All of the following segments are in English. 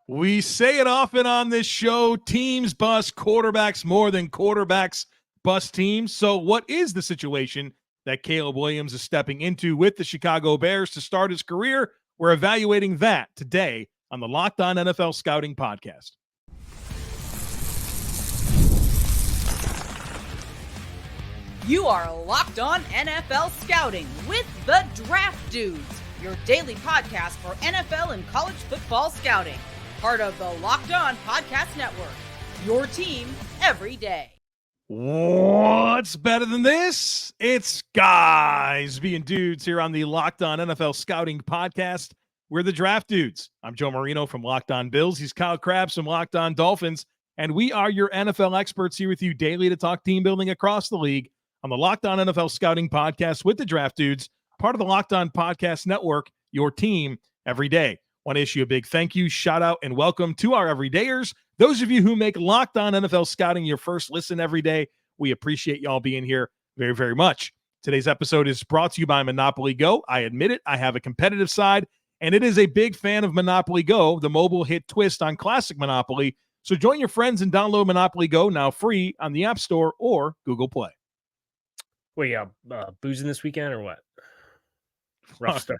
We say it often on this show, teams bust quarterbacks more than quarterbacks bust teams. So what is the situation that Caleb Williams is stepping into with the Chicago Bears to start his career? We're evaluating that today on the Locked On NFL Scouting Podcast. You are Locked On NFL Scouting with the Draft Dudes, your daily podcast for NFL and college football scouting. Part of the Locked On Podcast Network, your team every day. What's better than this? It's guys being dudes here on the Locked On NFL Scouting Podcast. We're the Draft Dudes. I'm Joe Marino from Locked On Bills. He's Kyle Crabbs from Locked On Dolphins. And we are your NFL experts here with you daily to talk team building across the league on the Locked On NFL Scouting Podcast with the Draft Dudes, part of the Locked On Podcast Network, your team every day. Want to issue a big thank you, shout out, and welcome to our everydayers. Those of you who make Locked On NFL Scouting your first listen every day, we appreciate y'all being here very, very much. Today's episode is brought to you by Monopoly Go. I admit it, I have a competitive side, and it is a big fan of Monopoly Go, the mobile hit twist on classic Monopoly. So join your friends and download Monopoly Go now free on the App Store or Google Play. Wait, boozing this weekend or what? Rough stuff.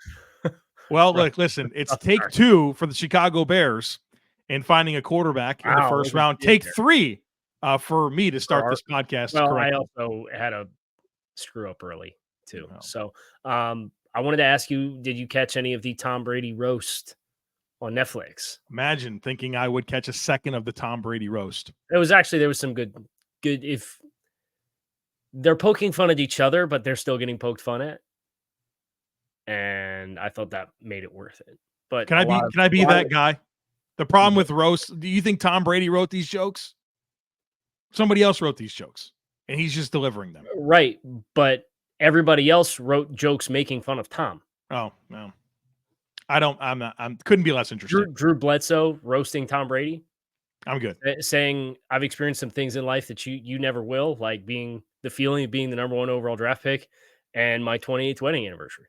Well, look, listen, it's take two for the Chicago Bears in finding a quarterback in the first round. Take three for me to start this podcast. Well, correctly. I also had a screw up early too. Oh. So I wanted to ask you, did you catch any of the Tom Brady roast on Netflix? Imagine thinking I would catch a second of the Tom Brady roast. There was some good, if they're poking fun at each other, but they're still getting poked fun at. And I thought that made it worth it. But can I be that guy? The problem with roast, do you think Tom Brady wrote these jokes? Somebody else wrote these jokes, and he's just delivering them. Right, but everybody else wrote jokes making fun of Tom. Oh, no. Couldn't be less interested. Drew Bledsoe roasting Tom Brady. I'm good. Saying, I've experienced some things in life that you never will, like the feeling of being the number one overall draft pick and my 28th wedding anniversary.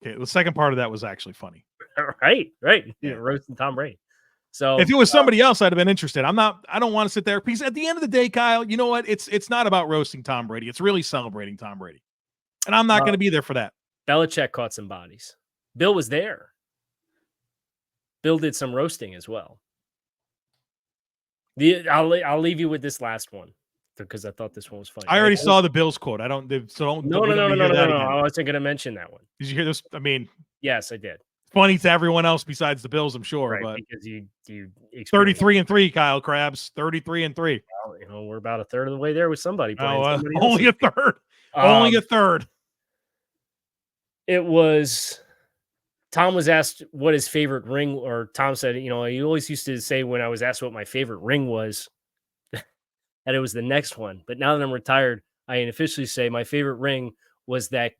Okay, the second part of that was actually funny. Right. Yeah. Roasting Tom Brady. So if it was somebody else, I'd have been interested. I don't want to sit there because at the end of the day, Kyle, you know what? It's not about roasting Tom Brady. It's really celebrating Tom Brady. And I'm not going to be there for that. Belichick caught some bodies. Bill was there. Bill did some roasting as well. I'll leave you with this last one because I thought this one was funny. I already saw the Bills quote. No. I wasn't going to mention that one. Did you hear this? I mean, yes, I did. Funny to everyone else besides the Bills, I'm sure. Right, but because you 33-3, Kyle Crabbs, 33-3. Well, we're about a third of the way there with somebody. Only a third. Only a third. It was. Tom was asked what his favorite ring, or Tom said, he always used to say when I was asked what my favorite ring was, that it was the next one. But now that I'm retired, I officially say my favorite ring was that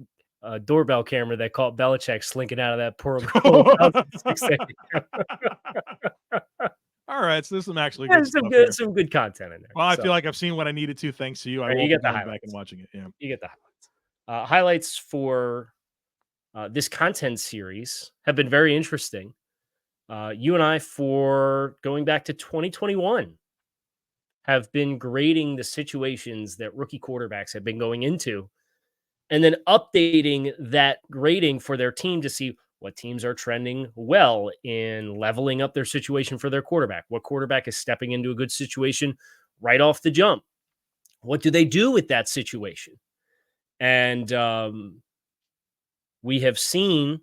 doorbell camera that caught Belichick slinking out of that poor goal. All right, so this is actually some good content in there. Well, I feel like I've seen what I needed to. Thanks to you. I will get the back and watching it. Yeah, you get the highlights. Highlights for this content series have been very interesting. You and I, for going back to 2021, have been grading the situations that rookie quarterbacks have been going into, and then updating that grading for their team to see what teams are trending well in leveling up their situation for their quarterback. What quarterback is stepping into a good situation right off the jump? What do they do with that situation? And we have seen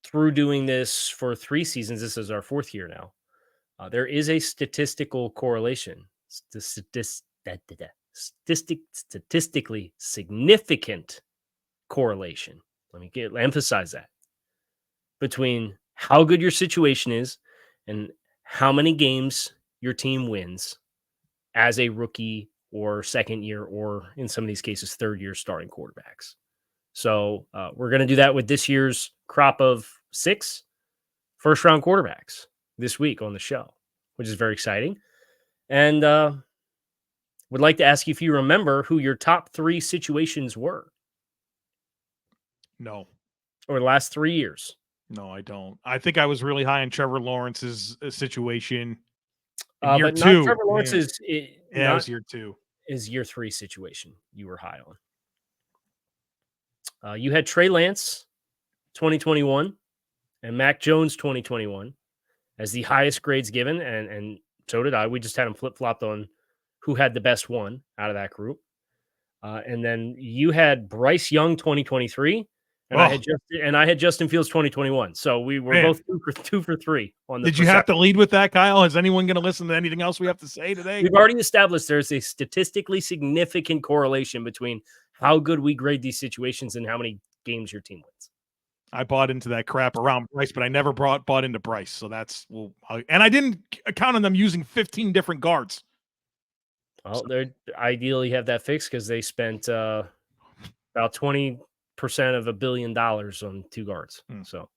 through doing this for 3 seasons, this is our 4th year now, there is a statistical correlation, statistically significant correlation. Let me emphasize that, between how good your situation is and how many games your team wins as a rookie or second year, or in some of these cases, third year starting quarterbacks. So we're going to do that with this year's crop of 6 first-round quarterbacks this week on the show, which is very exciting. And would like to ask you if you remember who your top 3 situations were. No. Over the last 3 years. No, I don't. I think I was really high on Trevor Lawrence's situation in year But not 2. Trevor Yeah. Lawrence's. Yeah, it Not was year 2. his year 3 situation. You were high on. You had Trey Lance, 2021, and Mac Jones, 2021, as the highest grades given, and so did I. We just had them flip flopped on who had the best one out of that group. And then you had Bryce Young 2023, and I had Justin Fields 2021. So we were both 2 for 3 on the. Did you have to lead with that, Kyle? Is anyone going to listen to anything else we have to say today? We've already established there's a statistically significant correlation between how good we grade these situations and how many games your team wins. I bought into that crap around Bryce, but I never bought into Bryce. So that's and I didn't count on them using 15 different guards. Well, they ideally have that fixed because they spent about 20% of $1 billion on 2 guards. So,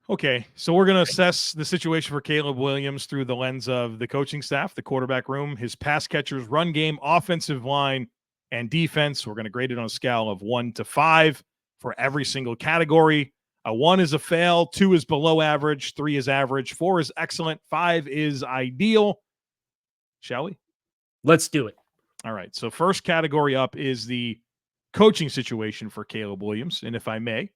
okay, so we're going to assess the situation for Caleb Williams through the lens of the coaching staff, the quarterback room, his pass catchers, run game, offensive line, and defense. We're going to grade it on a scale of 1 to 5 for every single category. 1 is a fail, 2 is below average, 3 is average, 4 is excellent, 5 is ideal. Shall we? Let's do it. All right. So first category up is the coaching situation for Caleb Williams. And if I may,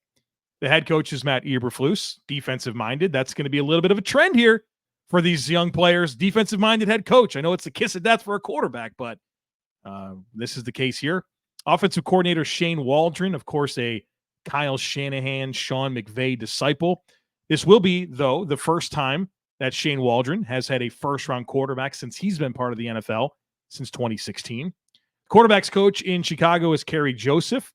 the head coach is Matt Eberflus, defensive-minded. That's going to be a little bit of a trend here for these young players. Defensive-minded head coach. I know it's the kiss of death for a quarterback, but this is the case here. Offensive coordinator Shane Waldron, of course, a Kyle Shanahan, Sean McVay disciple. This will be, though, the first time that Shane Waldron has had a first-round quarterback since he's been part of the NFL since 2016. Quarterbacks coach in Chicago is Kerry Joseph.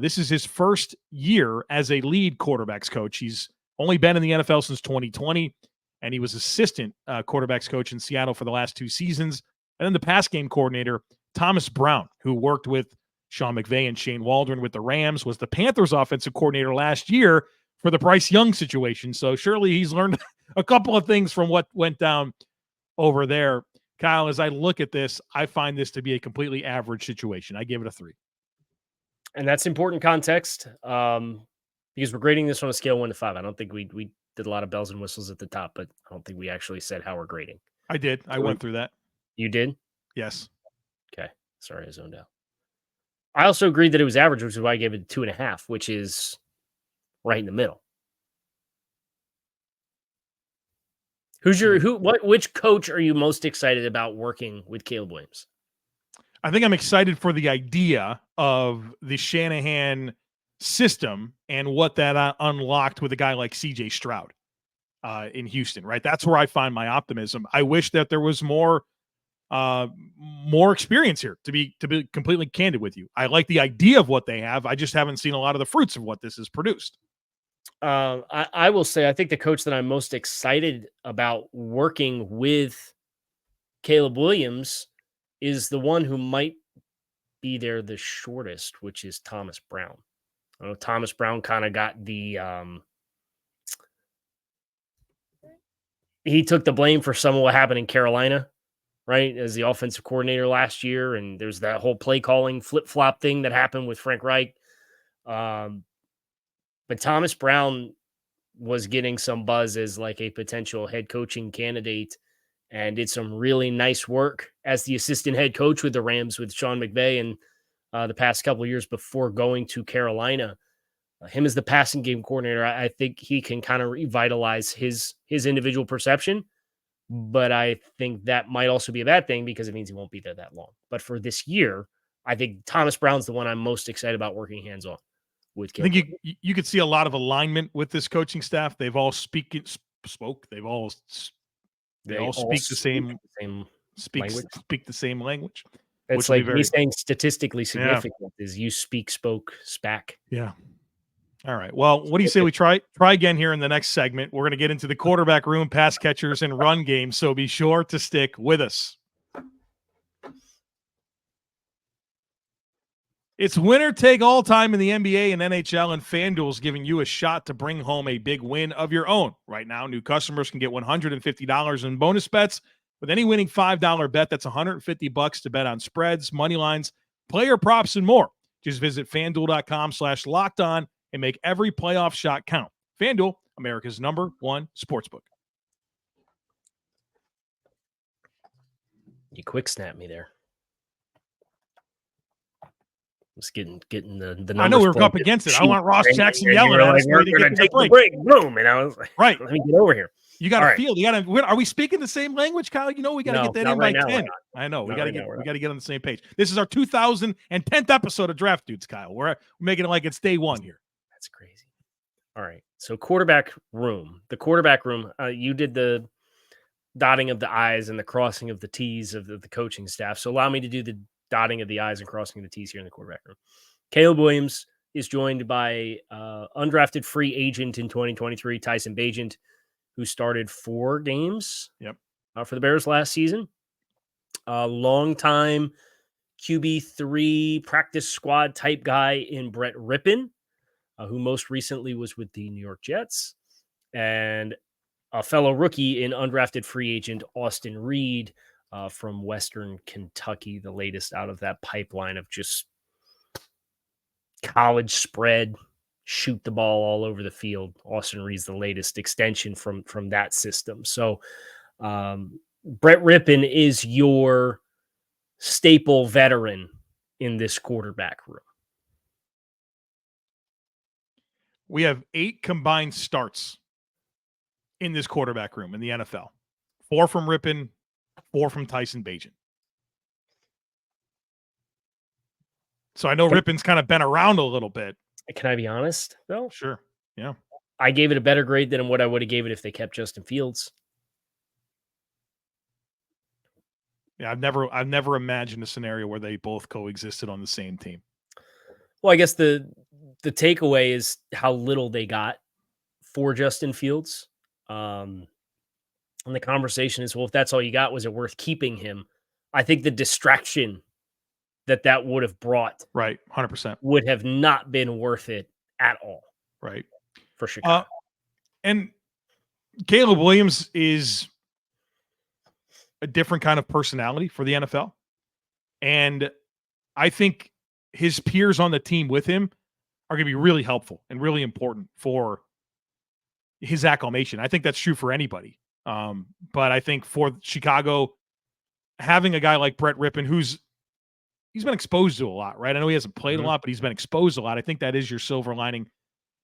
This is his first year as a lead quarterbacks coach. He's only been in the NFL since 2020, and he was assistant quarterbacks coach in Seattle for the last 2 seasons. And then the pass game coordinator, Thomas Brown, who worked with Sean McVay and Shane Waldron with the Rams, was the Panthers offensive coordinator last year for the Bryce Young situation. So surely he's learned a couple of things from what went down over there. Kyle, as I look at this, I find this to be a completely average situation. I give it a 3. And that's important context because we're grading this on a scale of 1 to 5. I don't think we did a lot of bells and whistles at the top, but I don't think we actually said how we're grading. I did. I went through that. You did? Yes. Okay. Sorry, I zoned out. I also agreed that it was average, which is why I gave it 2.5, which is right in the middle. Which coach are you most excited about working with Caleb Williams? I think I'm excited for the idea of the Shanahan system and what that unlocked with a guy like CJ Stroud in Houston, right? That's where I find my optimism. I wish that there was more experience here, to be completely candid with you. I like the idea of what they have. I just haven't seen a lot of the fruits of what this has produced. I will say, I think the coach that I'm most excited about working with Caleb Williams is the one who might be there the shortest, which is Thomas Brown. I know Thomas Brown kind of got the he took the blame for some of what happened in Carolina, right, as the offensive coordinator last year, and there's that whole play calling flip-flop thing that happened with Frank Reich. But Thomas Brown was getting some buzz as like a potential head coaching candidate and did some really nice work as the assistant head coach with the Rams with Sean McVay and the past couple of years before going to Carolina. Him as the passing game coordinator, I think he can kind of revitalize his individual perception, but I think that might also be a bad thing because it means he won't be there that long. But for this year, I think Thomas Brown's the one I'm most excited about working hands-on. I think you could see a lot of alignment with this coaching staff. They've all speak the same language. It's like me saying statistically significant is you spoke, SPAC. Yeah. All right. Well, what do you say we try again here in the next segment? We're going to get into the quarterback room, pass catchers, and run game. So be sure to stick with us. It's winner take all time in the NBA and NHL, and FanDuel's giving you a shot to bring home a big win of your own. Right now, new customers can get $150 in bonus bets with any winning $5 bet. That's $150 to bet on spreads, money lines, player props, and more. Just visit FanDuel.com/lockedon and make every playoff shot count. FanDuel, America's #1 sportsbook. You quick snap me there. Just getting the numbers. I know we were up against it. I want Ross Jackson yelling at us. We're going to take the break. Boom. And I was like, right. Let me get over here. You got to feel. You got to. Are we speaking the same language, Kyle? You know we got to get that in by 10. I know we got to get. We got to get on the same page. This is our 2010th episode of Draft Dudes, Kyle. We're making it like it's day one here. That's crazy. All right. So quarterback room. The quarterback room. You did the dotting of the I's and the crossing of the T's of the coaching staff. So allow me to do the dotting of the I's and crossing of the T's here in the quarterback room. Caleb Williams is joined by undrafted free agent in 2023, Tyson Bagent, who started 4 games for the Bears last season. A long-time QB3 practice squad type guy in Brett Rypien, who most recently was with the New York Jets, and a fellow rookie in undrafted free agent Austin Reed from Western Kentucky, the latest out of that pipeline of just college spread, shoot the ball all over the field. Austin Reed's the latest extension from that system. So Brett Rypien is your staple veteran in this quarterback room. We have 8 combined starts in this quarterback room in the NFL. 4 from Rypien, 4 from Tyson Bagent. So I know Rypien's kind of been around a little bit. Can I be honest, though? Sure. Yeah. I gave it a better grade than what I would have gave it if they kept Justin Fields. Yeah, I've never imagined a scenario where they both coexisted on the same team. Well, I guess the takeaway is how little they got for Justin Fields. And the conversation is, well, if that's all you got, was it worth keeping him? I think the distraction that would have brought, right, 100%, would have not been worth it at all, right, for Chicago. And Caleb Williams is a different kind of personality for the NFL, and I think his peers on the team with him are going to be really helpful and really important for his acclimation. I think that's true for anybody, but I think for Chicago, having a guy like Brett Rypien, he's been exposed to a lot, right? I know he hasn't played a lot, but he's been exposed a lot. I think that is your silver lining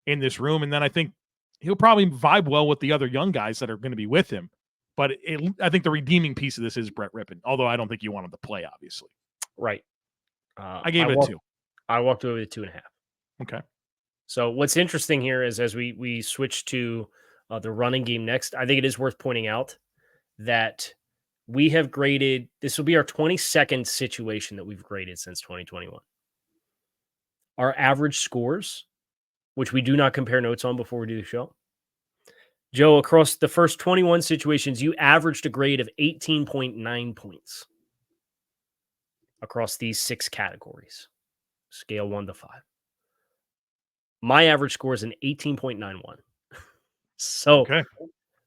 in this room. And then I think he'll probably vibe well with the other young guys that are going to be with him. But I think the redeeming piece of this is Brett Rypien, although I don't think you want him to play, obviously. Right. I gave it a 2. I walked away with 2.5. Okay. So what's interesting here is as we switch to the running game next, I think it is worth pointing out that we have graded, this will be our 22nd situation that we've graded since 2021. Our average scores, which we do not compare notes on before we do the show. Joe, across the first 21 situations, you averaged a grade of 18.9 points across these 6 categories, scale 1 to 5. My average score is an 18.91. So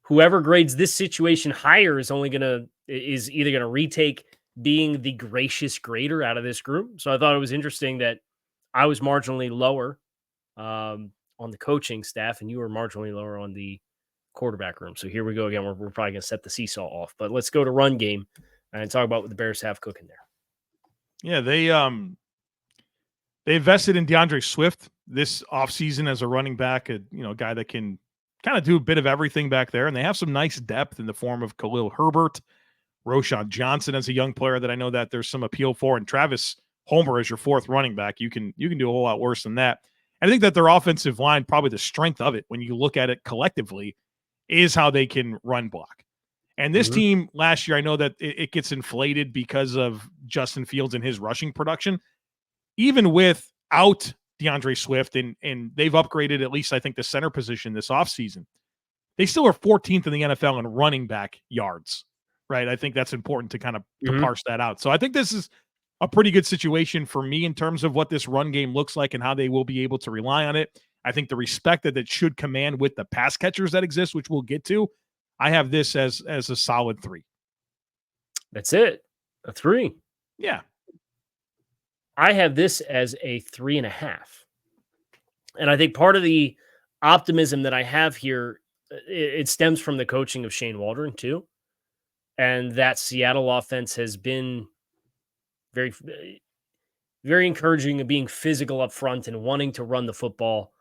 whoever grades this situation higher is either going to retake being the gracious grader out of this group. So I thought it was interesting that I was marginally lower on the coaching staff and you were marginally lower on the quarterback room. So here we go again. We're probably going to set the seesaw off, but let's go to run game and talk about what the Bears have cooking there. Yeah, they invested in DeAndre Swift this offseason as a running back, a guy that can kind of do a bit of everything back there. And they have some nice depth in the form of Khalil Herbert, Roschon Johnson as a young player that I know that there's some appeal for, and Travis Homer as your 4th running back. You can do a whole lot worse than that. I think that their offensive line, probably the strength of it when you look at it collectively, is how they can run block. And this team last year, I know that it gets inflated because of Justin Fields and his rushing production. Even without DeAndre Swift, and they've upgraded at least, I think, the center position this offseason, they still are 14th in the NFL in running back yards, right? I think that's important to kind of to parse that out. So I think this is a pretty good situation for me in terms of what this run game looks like and how they will be able to rely on it. I think the respect that it should command with the pass catchers that exist, which we'll get to, I have this as a solid 3. That's it. A 3. Yeah. I have this as a 3.5. And I think part of the optimism that I have here, it stems from the coaching of Shane Waldron too. And that Seattle offense has been very, very encouraging of being physical up front and wanting to run the football.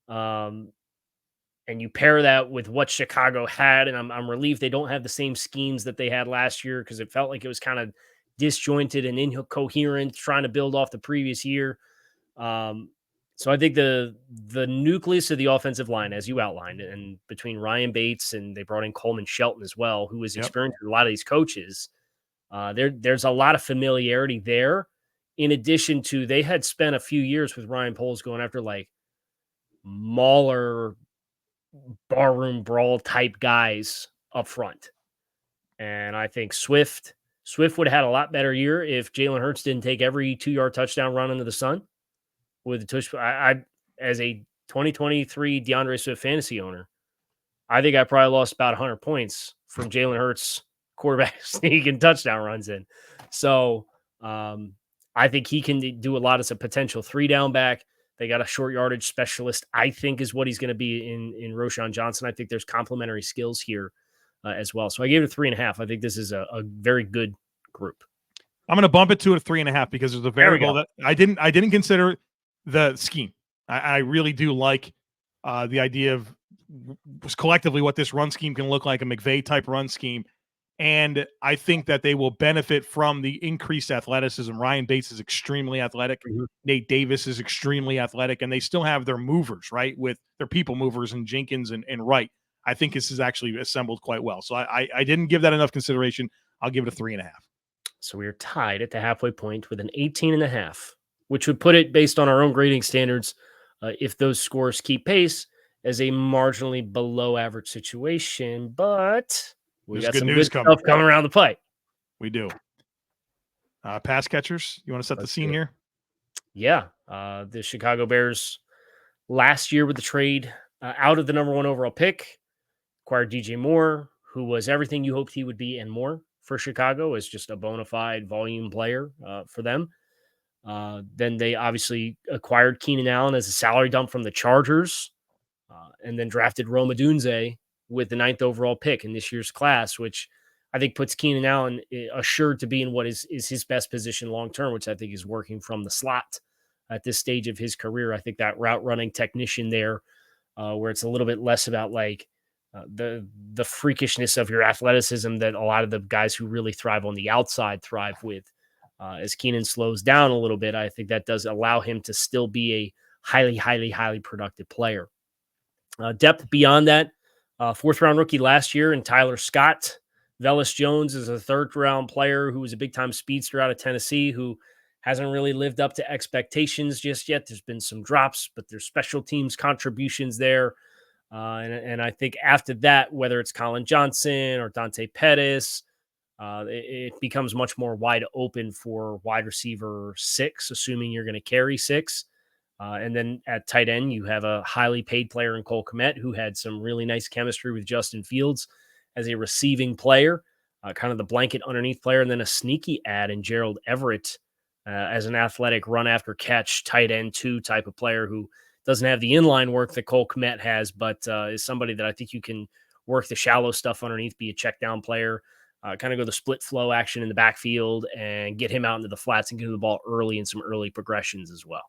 And you pair that with what Chicago had, and I'm relieved they don't have the same schemes that they had last year, because it felt like it was kind of disjointed and incoherent, trying to build off the previous year. So I think the nucleus of the offensive line, as you outlined, and between Ryan Bates and they brought in Coleman Shelton as well, who was experienced with a lot of these coaches, there's a lot of familiarity there. In addition to, they had spent a few years with Ryan Poles going after like mauler, barroom brawl type guys up front. And I think Swift would have had a lot better year if Jalen Hurts didn't take every 2-yard touchdown run into the sun with the tush. I as a 2023 DeAndre Swift fantasy owner, I think I probably lost about 100 points from Jalen Hurts quarterback sneaking touchdown runs in. So I think he can do a lot as a potential 3-down back. They got a short yardage specialist, I think, is what he's going to be in Roschon Johnson. I think there's complementary skills here as well. So I gave it a 3.5. I think this is a very good group. I'm going to bump it to a 3.5 because there's a variable that I didn't consider the scheme. I really do like the idea of collectively what this run scheme can look like, a McVay type run scheme. And I think that they will benefit from the increased athleticism. Ryan Bates is extremely athletic. Mm-hmm. Nate Davis is extremely athletic. And they still have their movers, right, with their people movers and Jenkins and Wright. I think this is actually assembled quite well. So I didn't give that enough consideration. I'll give it a 3.5. So we are tied at the halfway point with an 18.5, which would put it, based on our own grading standards, if those scores keep pace, as a marginally below average situation. But we got some good stuff coming around the pipe. We do. Pass catchers, you want to set the scene here? Yeah. The Chicago Bears last year with the trade out of the number 1 overall pick acquired DJ Moore, who was everything you hoped he would be and more for Chicago, as just a bona fide volume player for them. Then they obviously acquired Keenan Allen as a salary dump from the Chargers, and then drafted Rome Odunze with the 9th overall pick in this year's class, which I think puts Keenan Allen assured to be in what is his best position long-term, which I think is working from the slot at this stage of his career. I think that route running technician there, where it's a little bit less about like the freakishness of your athleticism that a lot of the guys who really thrive on the outside thrive with. As Keenan slows down a little bit, I think that does allow him to still be a highly, highly, highly productive player. Depth beyond that, 4th-round rookie last year in Tyler Scott. Velus Jones is a 3rd-round player who was a big-time speedster out of Tennessee, who hasn't really lived up to expectations just yet. There's been some drops, but there's special teams contributions there. And I think after that, whether it's Colin Johnson or Dante Pettis, it becomes much more wide open for wide receiver 6, assuming you're going to carry 6. And then at tight end, you have a highly paid player in Cole Kmet, who had some really nice chemistry with Justin Fields as a receiving player, kind of the blanket underneath player, and then a sneaky add in Gerald Everett as an athletic run after catch tight end 2 type of player who doesn't have the inline work that Cole Kmet has, but is somebody that I think you can work the shallow stuff underneath, be a check down player, kind of go the split flow action in the backfield and get him out into the flats and get him the ball early in some early progressions as well.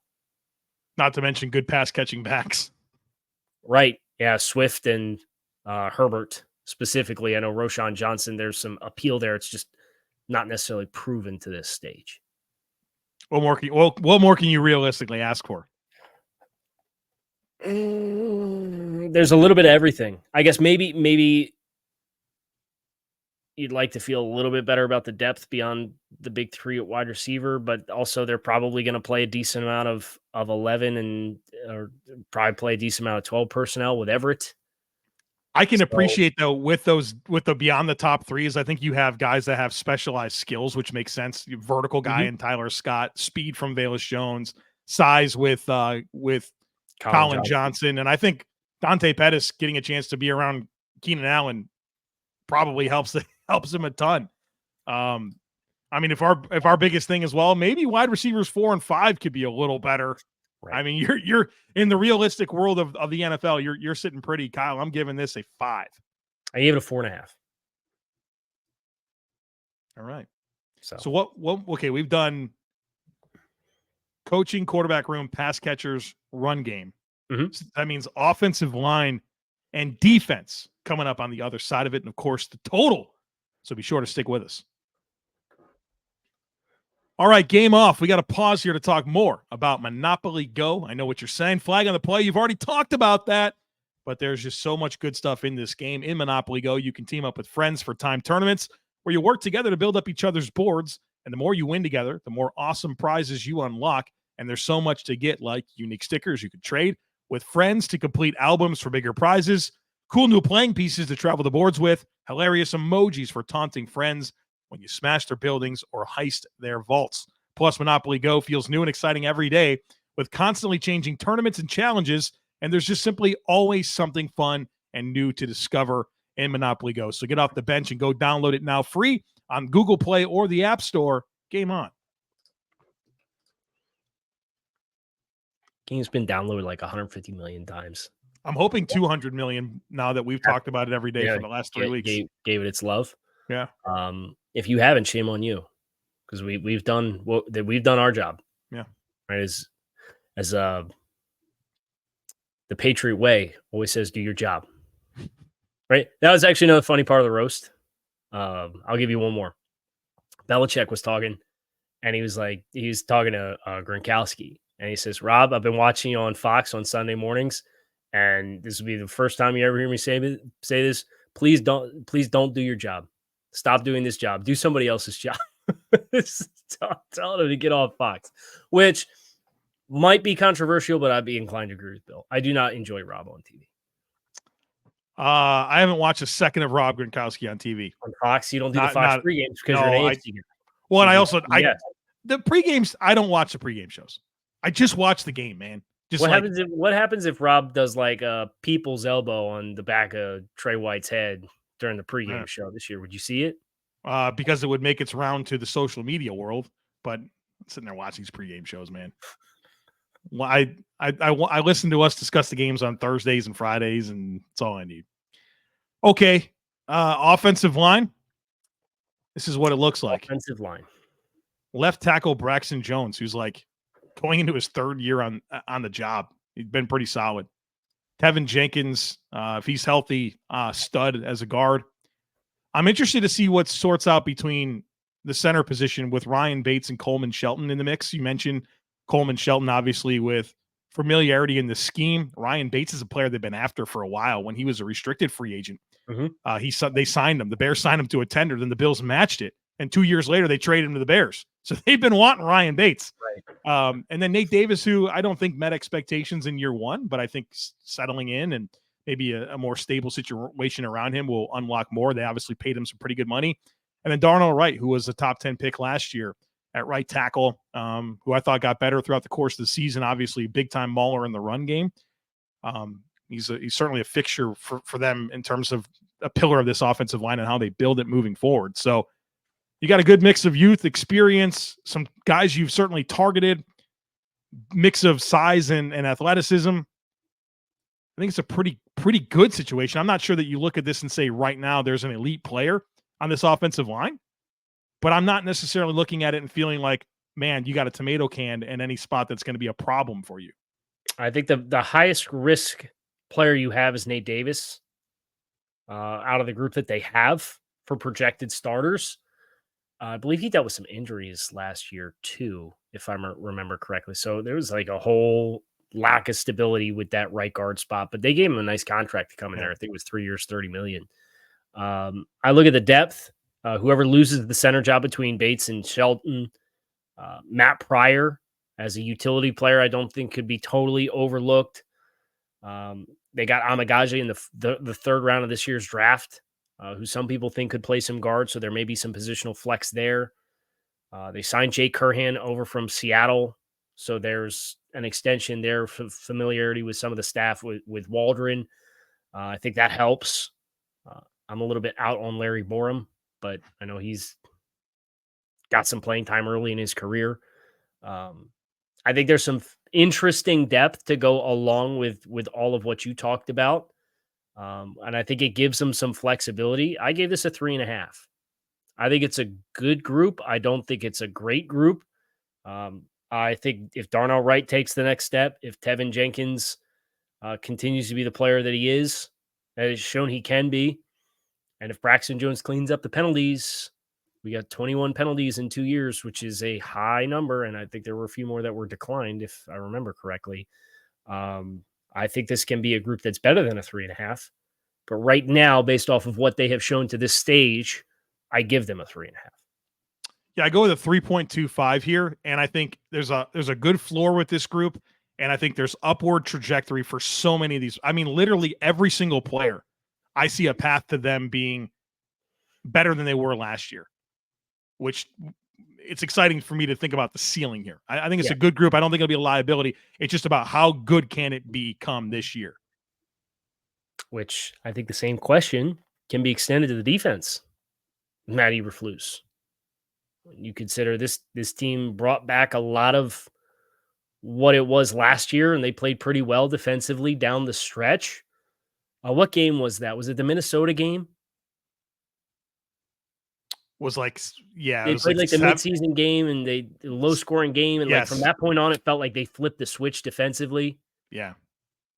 Not to mention good pass catching backs. Right. Yeah. Swift and Herbert specifically. I know Roschon Johnson, there's some appeal there. It's just not necessarily proven to this stage. What more can you realistically ask for? There's a little bit of everything. I guess maybe you'd like to feel a little bit better about the depth beyond the big 3 at wide receiver, but also they're probably going to play a decent amount of 11 or probably play a decent amount of 12 personnel with Everett. I can appreciate though with the beyond the top 3s. I think you have guys that have specialized skills, which makes sense. Vertical guy in Tyler Scott, speed from Velus Jones, size with Colin Johnson. And I think Dante Pettis getting a chance to be around Keenan Allen probably helps him a ton. I mean, if our biggest thing as well, maybe wide receivers 4 and 5 could be a little better Right. I mean, you're in the realistic world of the NFL. You're sitting pretty, Kyle. I'm giving this a 5. I gave it a 4.5. All right. So So what? Okay, we've done coaching, quarterback room, pass catchers, run game. Mhm. So that means offensive line and defense coming up on the other side of it, and of course the total. So be sure to stick with us. All right, game off. We got to pause here to talk more about Monopoly Go. I know what you're saying. Flag on the play. You've already talked about that, but there's just so much good stuff in this game. In Monopoly Go, you can team up with friends for time tournaments where you work together to build up each other's boards. And the more you win together, the more awesome prizes you unlock. And there's so much to get, like unique stickers you can trade with friends to complete albums for bigger prizes, cool new playing pieces to travel the boards with, hilarious emojis for taunting friends when you smash their buildings or heist their vaults. Plus, Monopoly Go feels new and exciting every day with constantly changing tournaments and challenges, and there's just simply always something fun and new to discover in Monopoly Go. So get off the bench and go download it now free on Google Play or the App Store. Game on. Game's been downloaded like 150 million times. I'm hoping 200 million now that we've talked about it every day for the last 3 weeks. Gave it its love. Yeah. If you haven't, shame on you, because we've done our job. Yeah. Right. As the Patriot way always says, do your job. Right. That was actually another funny part of the roast. I'll give you one more. Belichick was talking, and he was talking to Gronkowski, and he says, "Rob, I've been watching you on Fox on Sunday mornings, and this will be the first time you ever hear me say this. Please don't do your job. Stop doing this job. Do somebody else's job." Telling him to get off Fox, which might be controversial, but I'd be inclined to agree with Bill. I do not enjoy Rob on TV. I haven't watched a second of Rob Gronkowski on TV. On Fox, you don't do the Fox pregames because you're an AFC guy. Well, and the pregames, I don't watch the pregame shows. I just watch the game, man. What happens if Rob does like a people's elbow on the back of Trey White's head during the pregame show this year? Would you see it? Because it would make its round to the social media world. But I'm sitting there watching these pregame shows, man. Well, I listen to us discuss the games on Thursdays and Fridays, and that's all I need. Okay, offensive line. This is what it looks like. Offensive line. Left tackle Braxton Jones, who's like going into his 3rd year on the job. He's been pretty solid. Teven Jenkins, if he's healthy, stud as a guard. I'm interested to see what sorts out between the center position with Ryan Bates and Coleman Shelton in the mix. You mentioned Coleman Shelton, obviously, with familiarity in the scheme. Ryan Bates is a player they've been after for a while. When he was a restricted free agent, they signed him. The Bears signed him to a tender. Then the Bills matched it. And 2 years later, they traded him to the Bears. So they've been wanting Ryan Bates. Right. And then Nate Davis, who I don't think met expectations in year one, but I think settling in and maybe a more stable situation around him will unlock more. They obviously paid him some pretty good money. And then Darnell Wright, who was a top 10 pick last year at right tackle, who I thought got better throughout the course of the season. Obviously, big-time mauler in the run game. He's certainly a fixture for them in terms of a pillar of this offensive line and how they build it moving forward. So you got a good mix of youth, experience, some guys you've certainly targeted, mix of size and athleticism. I think it's a pretty good situation. I'm not sure that you look at this and say right now there's an elite player on this offensive line, but I'm not necessarily looking at it and feeling like, man, you got a tomato can in any spot that's going to be a problem for you. I think the highest risk player you have is Nate Davis out of the group that they have for projected starters. I believe he dealt with some injuries last year too, if I remember correctly. So there was like a whole lack of stability with that right guard spot, but they gave him a nice contract to come in there. I think it was 3 years, $30 million. I look at the depth. Whoever loses the center job between Bates and Shelton, Matt Pryor as a utility player, I don't think could be totally overlooked. They got Amagaje in the 3rd round of this year's draft, who some people think could play some guard, so there may be some positional flex there. They signed Jake Curhan over from Seattle, so there's an extension there for familiarity with some of the staff with Waldron. I think that helps. I'm a little bit out on Larry Borum, but I know he's got some playing time early in his career. I think there's some interesting depth to go along with all of what you talked about. And I think it gives them some flexibility. I gave this a 3.5. I think it's a good group. I don't think it's a great group. I think if Darnell Wright takes the next step, if Teven Jenkins continues to be the player that he is, that has shown he can be, and if Braxton Jones cleans up the penalties, we got 21 penalties in 2 years, which is a high number. And I think there were a few more that were declined, if I remember correctly. I think this can be a group that's better than a 3.5. But right now, based off of what they have shown to this stage, I give them a 3.5. Yeah, I go with a 3.25 here, and I think there's a good floor with this group, and I think there's upward trajectory for so many of these. I mean, literally every single player, I see a path to them being better than they were last year, which it's exciting for me to think about the ceiling here. I think it's a good group. I don't think it'll be a liability. It's just about how good can it become this year. Which I think the same question can be extended to the defense. Matt Eberflus. You consider this team brought back a lot of what it was last year, and they played pretty well defensively down the stretch. What game was that? Was it the Minnesota game? Was like, yeah, they played like the midseason game, and the low scoring game, and like from that point on, it felt like they flipped the switch defensively. Yeah.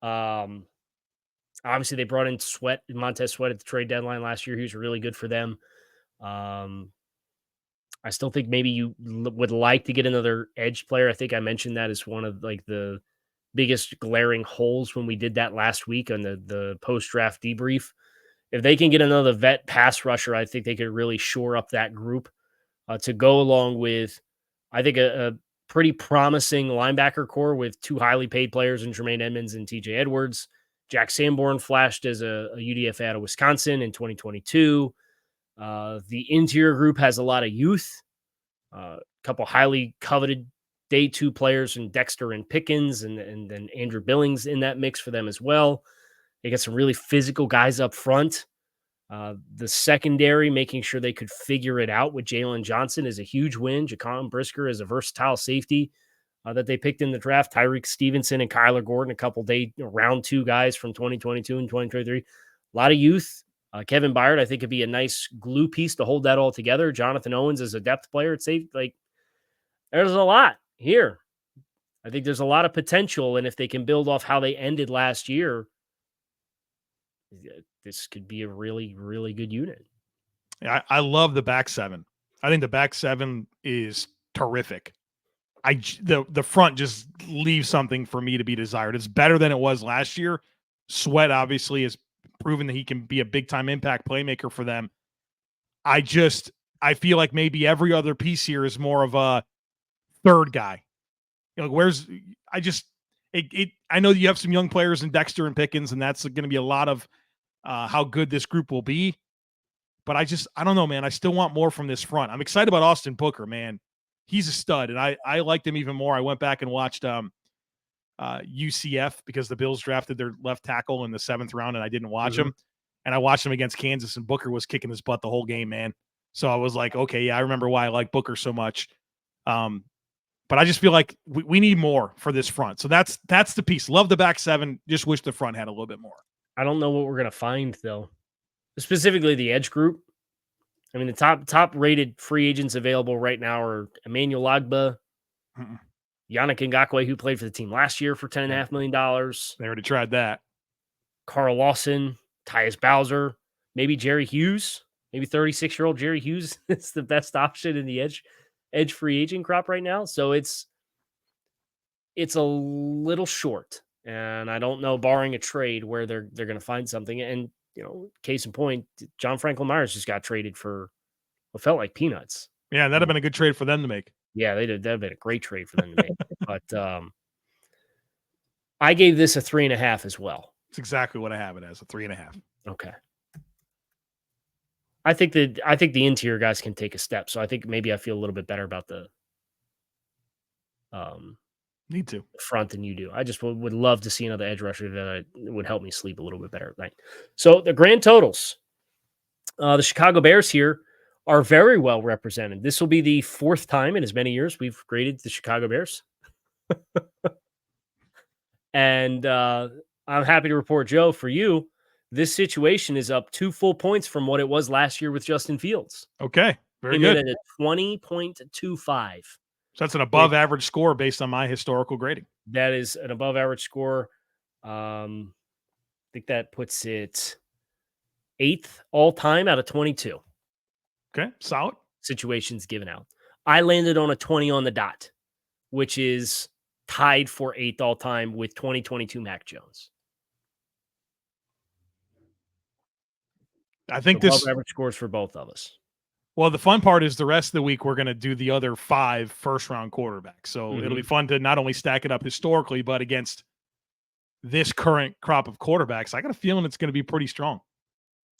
Obviously, they brought in Montez Sweat at the trade deadline last year. He was really good for them. I still think maybe you would like to get another edge player. I think I mentioned that as one of like the biggest glaring holes when we did that last week on the post-draft debrief. If they can get another vet pass rusher, I think they could really shore up that group to go along with, I think, a pretty promising linebacker core with two highly paid players in Tremaine Edmunds and TJ Edwards. Jack Sanborn flashed as a UDFA out of Wisconsin in 2022. The interior group has a lot of youth, a couple highly coveted day 2 players in Dexter and Pickens, and then Andrew Billings in that mix for them as well. They got some really physical guys up front. The secondary, making sure they could figure it out with Jaylon Johnson is a huge win. Jaquan Brisker is a versatile safety that they picked in the draft. Tyreek Stevenson and Kyler Gordon, a couple round 2 guys from 2022 and 2023. A lot of youth. Kevin Byard, I think, could be a nice glue piece to hold that all together. Jonathan Owens is a depth player at safety. Like, there's a lot here. I think there's a lot of potential, and if they can build off how they ended last year, this could be a really, really good unit. Yeah, I love the back 7. I think the back 7 is terrific. The front just leaves something for me to be desired. It's better than it was last year. Sweat obviously has proven that he can be a big-time impact playmaker for them. I feel like maybe every other piece here is more of a third guy. You know, I know that you have some young players in Dexter and Pickens, and that's going to be a lot of how good this group will be. But I don't know, man. I still want more from this front. I'm excited about Austin Booker, man. He's a stud, and I liked him even more. I went back and watched UCF because the Bills drafted their left tackle in the 7th round, and I didn't watch him. And I watched him against Kansas, and Booker was kicking his butt the whole game, man. So I was like, okay, yeah, I remember why I like Booker so much. But I just feel like we need more for this front. So that's the piece. Love the back 7. Just wish the front had a little bit more. I don't know what we're going to find, though. Specifically the edge group. I mean, the top rated free agents available right now are Emmanuel Ogbah, Yannick Ngakoue, who played for the team last year for $10.5 million. They already tried that. Carl Lawson, Tyus Bowser, maybe Jerry Hughes. Maybe 36-year-old Jerry Hughes is the best option in the edge free agent crop right now. So it's a little short. And I don't know, barring a trade, where they're going to find something. And, you know, case in point, John Franklin Myers just got traded for what felt like peanuts. Yeah, that'd have been a good trade for them to make. Yeah, that'd have been a great trade for them to make. But I gave this a 3.5 as well. It's exactly what I have it as, a 3.5. Okay. I think the interior guys can take a step. So I think maybe I feel a little bit better about the need to front than you do. I just would love to see another edge rusher that would help me sleep a little bit better at night. So the grand totals, the Chicago Bears here are very well represented. This will be the 4th time in as many years we've graded the Chicago Bears. And I'm happy to report, Joe, for you, this situation is up 2 full points from what it was last year with Justin Fields. Okay. Very Came good. in at a 20.25. So that's an above average score based on my historical grading. That is an above average score. I think that puts it 8th all time out of 22. Okay. Solid. Situations given out. I landed on a 20 on the dot, which is tied for 8th all time with 2022 Mac Jones. I think above this average scores for both of us. Well, the fun part is the rest of the week we're going to do the other 5 first-round quarterbacks. So it'll be fun to not only stack it up historically, but against this current crop of quarterbacks. I got a feeling it's going to be pretty strong.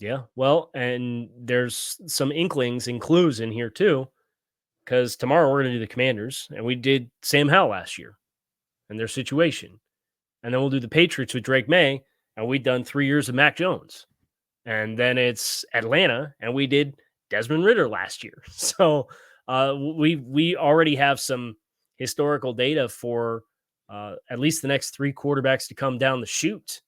Yeah, well, and there's some inklings and clues in here too, because tomorrow we're going to do the Commanders, and we did Sam Howell last year and their situation. And then we'll do the Patriots with Drake May, and we've done 3 years of Mac Jones. And then it's Atlanta, and we did Desmond Ridder last year. So we already have some historical data for at least the next 3 quarterbacks to come down the chute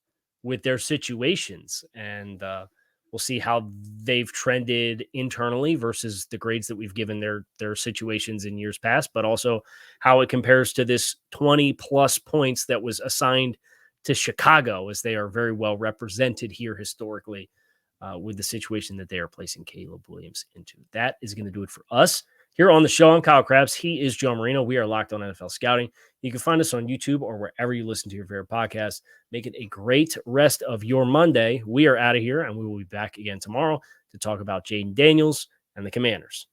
with their situations. And we'll see how they've trended internally versus the grades that we've given their situations in years past, but also how it compares to this 20-plus points that was assigned to Chicago, as they are very well represented here historically. With the situation that they are placing Caleb Williams into. That is going to do it for us here on the show. I'm Kyle Crabbs. He is Joe Marino. We are Locked on NFL Scouting. You can find us on YouTube or wherever you listen to your favorite podcast. Make it a great rest of your Monday. We are out of here, and we will be back again tomorrow to talk about Jaden Daniels and the Commanders.